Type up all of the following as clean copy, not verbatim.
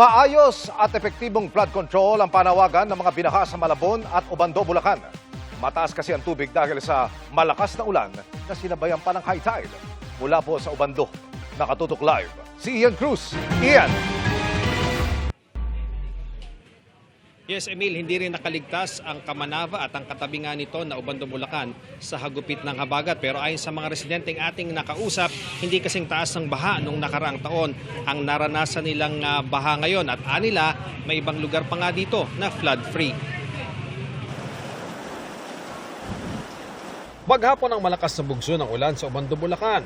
Maayos at epektibong flood control ang panawagan ng mga binaha sa Malabon at Obando, Bulacan. Mataas kasi ang tubig dahil sa malakas na ulan na sinabayan pa ng high tide. Mula po sa Obando, nakatutok live si Ian Cruz. Ian! Yes, Emil, hindi rin nakaligtas ang Kamanava at ang katabi nga nito na Obando, Bulacan sa hagupit ng habagat. Pero ayon sa mga residenteng ating nakausap, hindi kasing taas ng baha nung nakaraang taon ang naranasan nilang baha ngayon. At anila, may ibang lugar pa nga dito na flood-free. Maghapon ang malakas na bugso ng ulan sa Obando, Bulacan.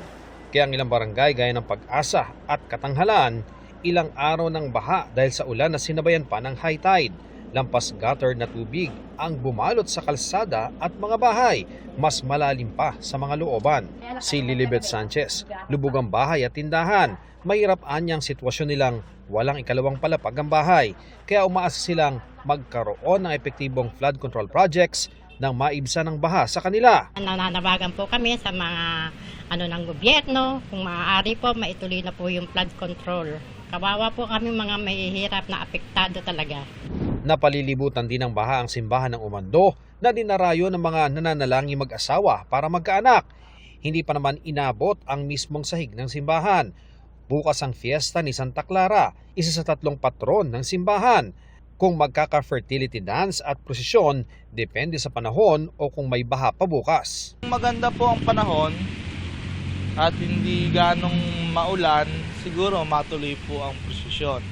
Kaya ang ilang barangay gaya ng Pag-asa at Katanghalan, ilang araw ng baha dahil sa ulan na sinabayan pa ng high tide. Lampas gutter na tubig ang bumalot sa kalsada at mga bahay, mas malalim pa sa mga looban. Si Lilibet Sanchez, lubog ang bahay at tindahan. Mahirap anyang sitwasyon nilang walang ikalawang palapag ang bahay. Kaya umaasa silang magkaroon ng epektibong flood control projects nang maibsan ng baha sa kanila. Nananawagan po kami sa mga ng gobyerno, kung maaari po maituloy na po yung flood control. Kawawa po kami mga mahihirap na apektado talaga. Napalilibutan din ng baha ang simbahan ng Obando na dinarayo ng mga nananalangin mag-asawa para magkaanak. Hindi pa naman inabot ang mismong sahig ng simbahan. Bukas ang fiesta ni Santa Clara, isa sa 3 patron ng simbahan. Kung magkaka-fertility dance at prosesyon, depende sa panahon o kung may baha pa bukas. Maganda po ang panahon at hindi ganong maulan, siguro matuloy po ang prosesyon.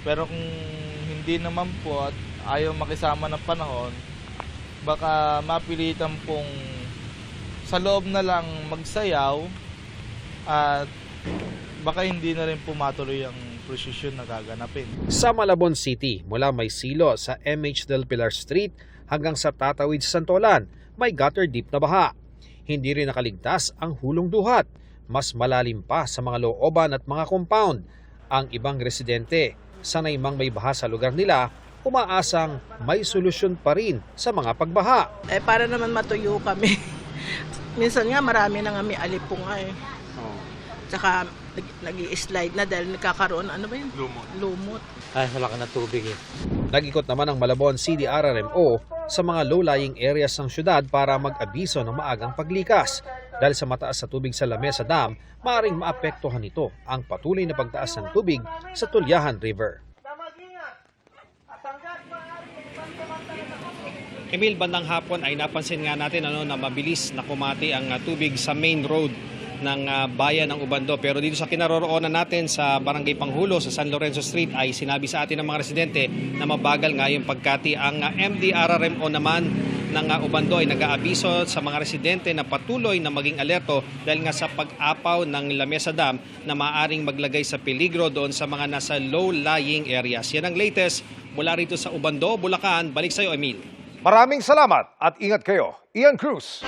Pero kung hindi naman po at ayaw makisama ng panahon, baka mapilitan pong sa loob na lang magsayaw at baka hindi na rin po matuloy ang prosesyon na gaganapin. Sa Malabon City, mula may silo sa MH Del Pilar Street hanggang sa tatawid sa Santolan, may gutter deep na baha. Hindi rin nakaligtas ang hulong duhat. Mas malalim pa sa mga looban at mga compound. Ang ibang residente, sanay mang may baha sa lugar nila, umaasang may solusyon pa rin sa mga pagbaha. Para naman matuyo kami. Minsan nga marami na nga may alipong Tsaka nag-i-slide na dahil nagkakaroon, Lumot. Ay, wala ka na tubig eh. Nag-ikot naman ang Malabon CDRRMO sa mga low-lying areas ng syudad para mag-abiso ng maagang paglikas. Dahil sa mataas sa tubig sa Lamesa Dam, maaaring maapektuhan nito ang patuloy na pagtaas ng tubig sa Tulyahan River. Emil, bandang hapon ay napansin nga natin na mabilis na kumati ang tubig sa main road ng bayan ng Obando. Pero dito sa kinaroroonan natin sa Barangay Panghulo sa San Lorenzo Street ay sinabi sa atin ng mga residente na mabagal nga yung pagkati. Ang MDRRMO naman ng Obando ay nag-aabiso sa mga residente na patuloy na maging alerto dahil nga sa pag-apaw ng Lamesa Dam na maaaring maglagay sa peligro doon sa mga nasa low-lying areas. Yan ang latest mula rito sa Obando, Bulacan. Balik sa iyo, Emil. Maraming salamat at ingat kayo. Ian Cruz.